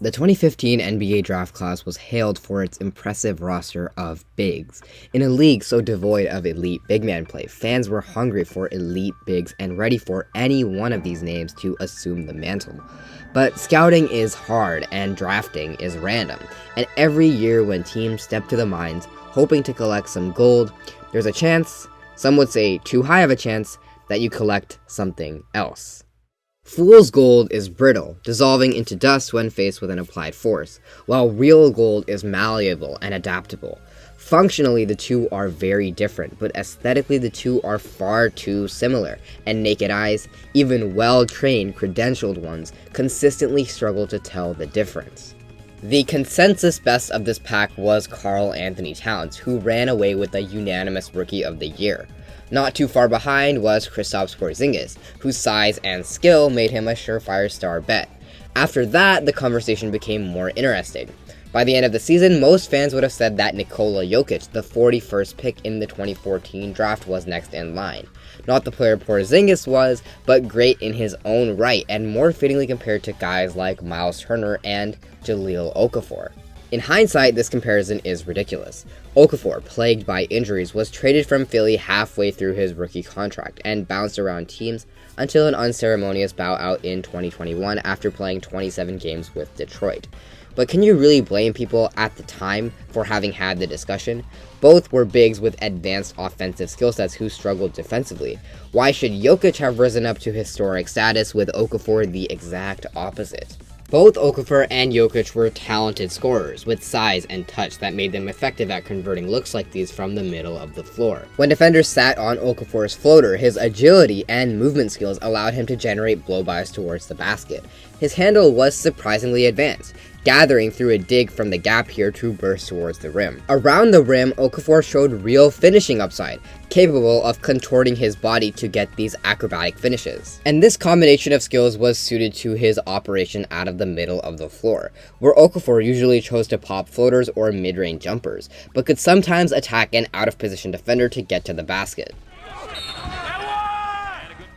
The 2015 NBA draft class was hailed for its impressive roster of bigs. In a league so devoid of elite big man play, fans were hungry for elite bigs and ready for any one of these names to assume the mantle. But scouting is hard and drafting is random, and every year when teams step to the mines hoping to collect some gold, there's a chance, some would say too high of a chance, that you collect something else. Fool's gold is brittle, dissolving into dust when faced with an applied force, while real gold is malleable and adaptable. Functionally, the two are very different, but aesthetically the two are far too similar, and naked eyes, even well-trained, credentialed ones, consistently struggle to tell the difference. The consensus best of this pack was Karl Anthony Towns, who ran away with the unanimous Rookie of the Year. Not too far behind was Kristaps Porzingis, whose size and skill made him a surefire star bet. After that, the conversation became more interesting. By the end of the season, most fans would have said that Nikola Jokic, the 41st pick in the 2014 draft, was next in line. Not the player Porzingis was, but great in his own right, and more fittingly compared to guys like Miles Turner and Jahlil Okafor. In hindsight, this comparison is ridiculous. Okafor, plagued by injuries, was traded from Philly halfway through his rookie contract and bounced around teams until an unceremonious bow out in 2021 after playing 27 games with Detroit. But can you really blame people at the time for having had the discussion? Both were bigs with advanced offensive skill sets who struggled defensively. Why should Jokic have risen up to historic status with Okafor the exact opposite? Both Okafor and Jokic were talented scorers, with size and touch that made them effective at converting looks like these from the middle of the floor. When defenders sat on Okafor's floater, his agility and movement skills allowed him to generate blow-bys towards the basket. His handle was surprisingly advanced, gathering through a dig from the gap here to burst towards the rim. Around the rim, Okafor showed real finishing upside, capable of contorting his body to get these acrobatic finishes. And this combination of skills was suited to his operation out of the middle of the floor, where Okafor usually chose to pop floaters or mid-range jumpers, but could sometimes attack an out-of-position defender to get to the basket.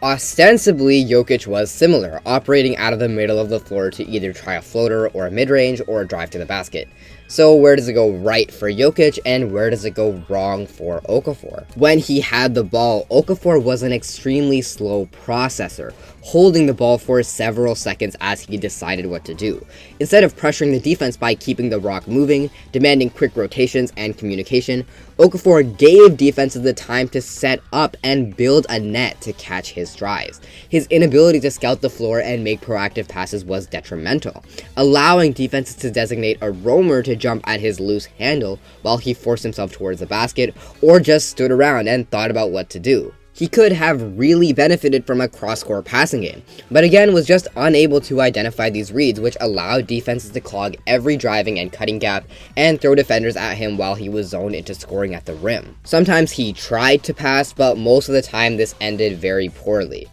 Ostensibly, Jokic was similar, operating out of the middle of the floor to either try a floater or a mid-range or a drive to the basket. So where does it go right for Jokic and where does it go wrong for Okafor? When he had the ball, Okafor was an extremely slow processor, holding the ball for several seconds as he decided what to do. Instead of pressuring the defense by keeping the rock moving, demanding quick rotations and communication, Okafor gave defenses the time to set up and build a net to catch his drives. His inability to scout the floor and make proactive passes was detrimental, allowing defenses to designate a roamer to jump at his loose handle while he forced himself towards the basket or just stood around and thought about what to do. He could have really benefited from a cross-court passing game, but again was just unable to identify these reads, which allowed defenses to clog every driving and cutting gap and throw defenders at him while he was zoned into scoring at the rim. Sometimes he tried to pass, but most of the time this ended very poorly.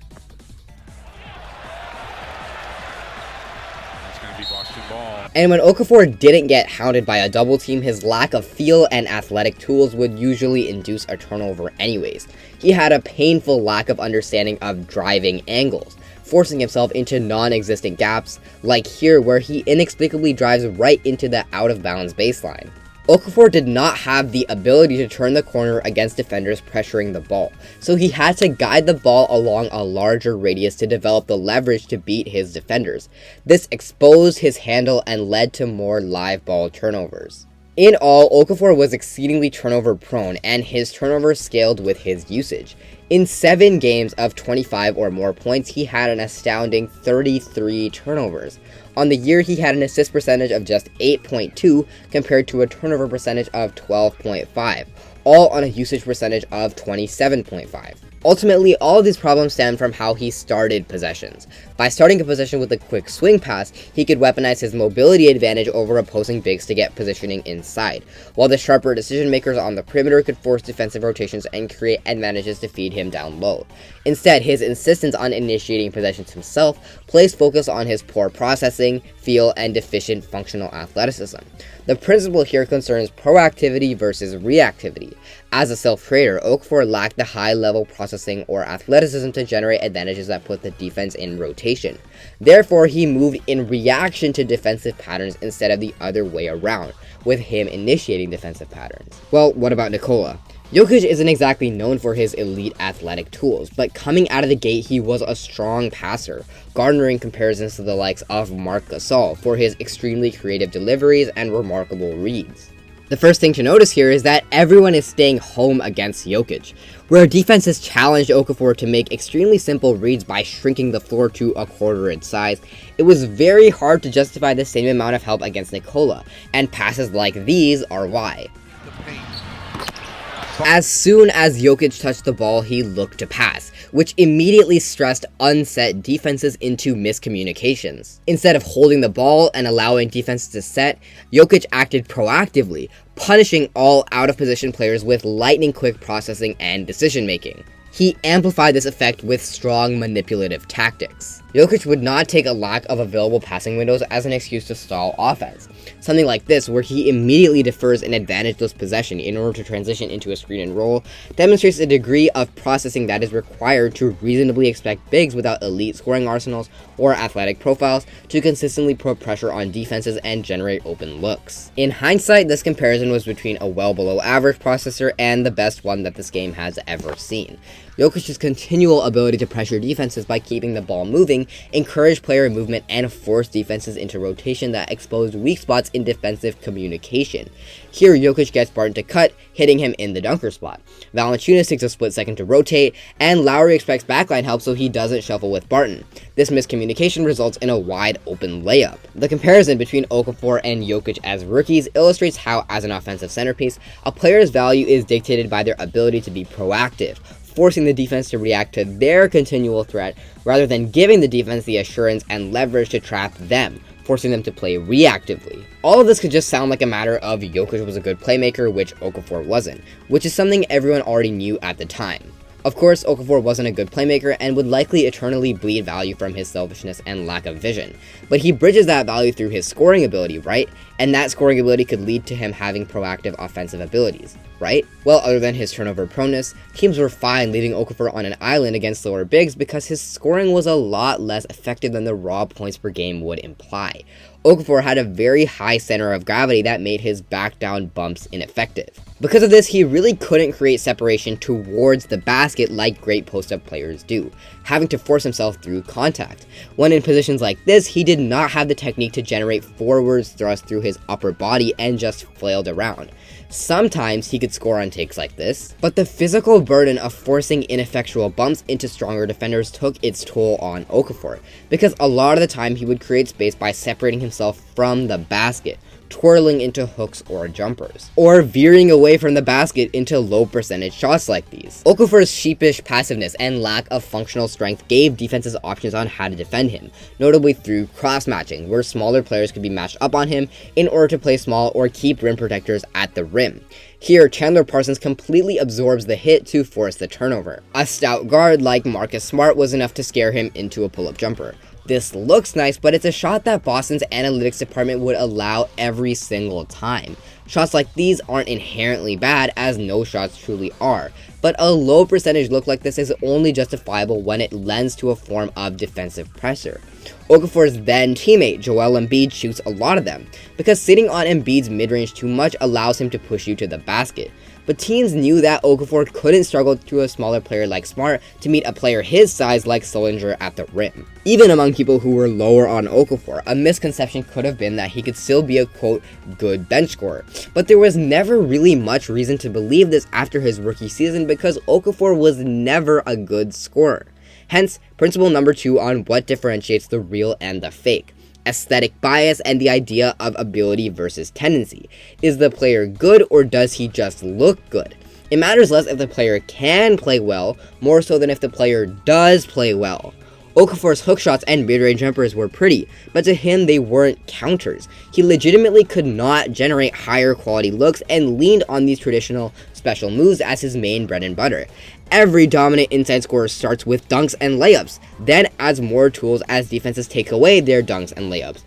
And when Okafor didn't get hounded by a double team, his lack of feel and athletic tools would usually induce a turnover anyways. He had a painful lack of understanding of driving angles, forcing himself into non-existent gaps, like here where he inexplicably drives right into the out-of-bounds baseline. Okafor did not have the ability to turn the corner against defenders pressuring the ball, so he had to guide the ball along a larger radius to develop the leverage to beat his defenders. This exposed his handle and led to more live ball turnovers. In all, Okafor was exceedingly turnover prone, and his turnovers scaled with his usage. In 7 games of 25 or more points, he had an astounding 33 turnovers. On the year, he had an assist percentage of just 8.2 compared to a turnover percentage of 12.5, all on a usage percentage of 27.5. Ultimately, all of these problems stem from how he started possessions. By starting a possession with a quick swing pass, he could weaponize his mobility advantage over opposing bigs to get positioning inside, while the sharper decision makers on the perimeter could force defensive rotations and create advantages to feed him down low. Instead, his insistence on initiating possessions himself placed focus on his poor processing, feel, and deficient functional athleticism. The principle here concerns proactivity versus reactivity. As a self-creator, Okafor lacked the high-level processing or athleticism to generate advantages that put the defense in rotation. communication. Therefore, he moved in reaction to defensive patterns instead of the other way around, with him initiating defensive patterns. Well, what about Nikola? Jokic isn't exactly known for his elite athletic tools, but coming out of the gate he was a strong passer, garnering comparisons to the likes of Marc Gasol for his extremely creative deliveries and remarkable reads. The first thing to notice here is that everyone is staying home against Jokic, where defenses challenged Okafor to make extremely simple reads by shrinking the floor to a quarter its size. It was very hard to justify the same amount of help against Nikola, and passes like these are why. As soon as Jokic touched the ball, he looked to pass, which immediately stressed unset defenses into miscommunications. Instead of holding the ball and allowing defenses to set, Jokic acted proactively, punishing all out-of-position players with lightning-quick processing and decision-making. He amplified this effect with strong manipulative tactics. Jokic would not take a lack of available passing windows as an excuse to stall offense. Something like this, where he immediately defers an advantageless possession in order to transition into a screen and roll, demonstrates a degree of processing that is required to reasonably expect bigs without elite scoring arsenals or athletic profiles to consistently put pressure on defenses and generate open looks. In hindsight, this comparison was between a well below average processor and the best one that this game has ever seen. Jokic's continual ability to pressure defenses by keeping the ball moving encouraged player movement and forced defenses into rotation that exposed weak spots in defensive communication. Here, Jokic gets Barton to cut, hitting him in the dunker spot. Valanciunas takes a split second to rotate, and Lowry expects backline help so he doesn't shuffle with Barton. This miscommunication results in a wide open layup. The comparison between Okafor and Jokic as rookies illustrates how, as an offensive centerpiece, a player's value is dictated by their ability to be proactive, forcing the defense to react to their continual threat rather than giving the defense the assurance and leverage to trap them, forcing them to play reactively. All of this could just sound like a matter of Jokic was a good playmaker, which Okafor wasn't, which is something everyone already knew at the time. Of course, Okafor wasn't a good playmaker and would likely eternally bleed value from his selfishness and lack of vision, but he bridges that value through his scoring ability, right? And that scoring ability could lead to him having proactive offensive abilities, right? Well, other than his turnover proneness, teams were fine leaving Okafor on an island against lower bigs because his scoring was a lot less effective than the raw points per game would imply. Okafor had a very high center of gravity that made his back down bumps ineffective. Because of this, he really couldn't create separation towards the basket like great post-up players do, having to force himself through contact. When in positions like this, he did not have the technique to generate forwards thrust through his upper body and just flailed around. Sometimes he could score on takes like this, but the physical burden of forcing ineffectual bumps into stronger defenders took its toll on Okafor, because a lot of the time he would create space by separating himself from the basket, twirling into hooks or jumpers, or veering away from the basket into low percentage shots like these. Okafor's sheepish passiveness and lack of functional strength gave defenses options on how to defend him, notably through cross-matching, where smaller players could be matched up on him in order to play small or keep rim protectors at the rim. Here, Chandler Parsons completely absorbs the hit to force the turnover. A stout guard like Marcus Smart was enough to scare him into a pull-up jumper. This looks nice, but it's a shot that Boston's analytics department would allow every single time. Shots like these aren't inherently bad, as no shots truly are, but a low percentage look like this is only justifiable when it lends to a form of defensive pressure. Okafor's then teammate, Joel Embiid, shoots a lot of them, because sitting on Embiid's mid-range too much allows him to push you to the basket. But teams knew that Okafor couldn't struggle through a smaller player like Smart to meet a player his size like Sullinger at the rim. Even among people who were lower on Okafor, a misconception could have been that he could still be a, quote, good bench scorer. But there was never really much reason to believe this after his rookie season because Okafor was never a good scorer. Hence, principle number 2 on what differentiates the real and the fake. Aesthetic bias and the idea of ability versus tendency. Is the player good or does he just look good? It matters less if the player can play well, more so than if the player does play well. Okafor's hook shots and mid-range jumpers were pretty, but to him they weren't counters. He legitimately could not generate higher quality looks and leaned on these traditional special moves as his main bread and butter. Every dominant inside scorer starts with dunks and layups, then adds more tools as defenses take away their dunks and layups.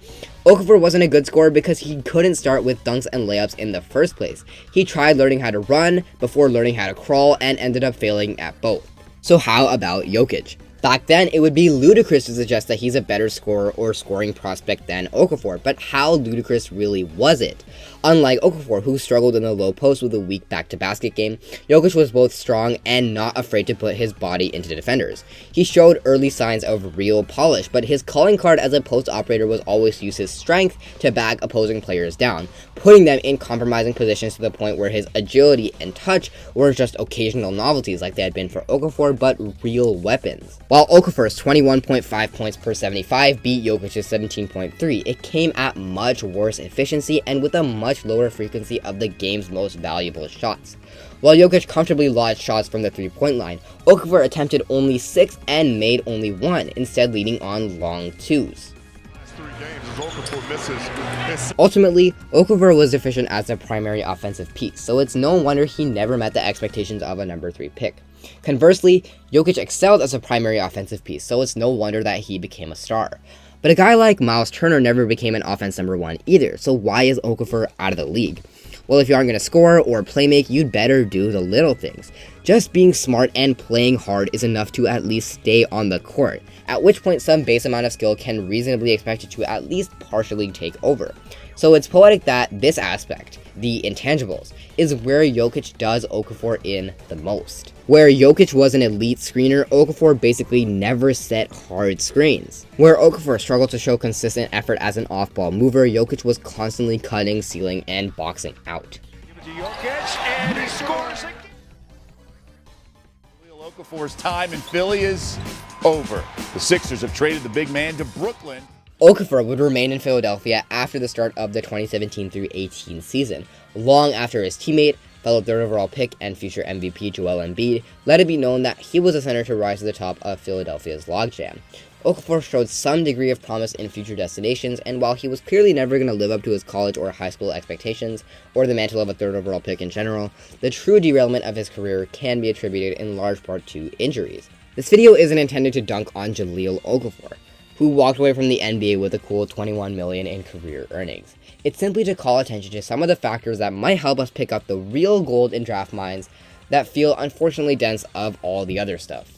Okafor wasn't a good scorer because he couldn't start with dunks and layups in the first place. He tried learning how to run before learning how to crawl and ended up failing at both. So how about Jokic? Back then, it would be ludicrous to suggest that he's a better scorer or scoring prospect than Okafor, but how ludicrous really was it? Unlike Okafor, who struggled in the low post with a weak back-to-basket game, Jokic was both strong and not afraid to put his body into defenders. He showed early signs of real polish, but his calling card as a post operator was always to use his strength to bag opposing players down, putting them in compromising positions to the point where his agility and touch weren't just occasional novelties like they had been for Okafor, but real weapons. While Okafor's 21.5 points per 75 beat Jokic's 17.3, it came at much worse efficiency and with a much lower frequency of the game's most valuable shots. While Jokic comfortably lodged shots from the three-point line, Okafor attempted only 6 and made only 1, instead leading on long twos. Ultimately, Okafor was deficient as a primary offensive piece, so it's no wonder he never met the expectations of a number 3 pick. Conversely, Jokic excelled as a primary offensive piece, so it's no wonder that he became a star. But a guy like Miles Turner never became an offense number 1 either, so why is Okafor out of the league? Well, if you aren't going to score or playmake, you'd better do the little things. Just being smart and playing hard is enough to at least stay on the court, at which point some base amount of skill can reasonably expect you to at least partially take over. So it's poetic that this aspect, the intangibles, is where Jokic does Okafor in the most. Where Jokic was an elite screener, Okafor basically never set hard screens. Where Okafor struggled to show consistent effort as an off-ball mover, Jokic was constantly cutting, sealing, and boxing out. Give it to Jokic, and he scores again. Okafor's time in Philly is over. The Sixers have traded the big man to Brooklyn. Okafor would remain in Philadelphia after the start of the 2017-18 season, long after his teammate, fellow third overall pick and future MVP Joel Embiid let it be known that he was a center to rise to the top of Philadelphia's logjam. Okafor showed some degree of promise in future destinations, and while he was clearly never going to live up to his college or high school expectations, or the mantle of a third overall pick in general, the true derailment of his career can be attributed in large part to injuries. This video isn't intended to dunk on Jahlil Okafor, who walked away from the NBA with a cool $21 million in career earnings. It's simply to call attention to some of the factors that might help us pick up the real gold in draft minds that feel unfortunately dense of all the other stuff.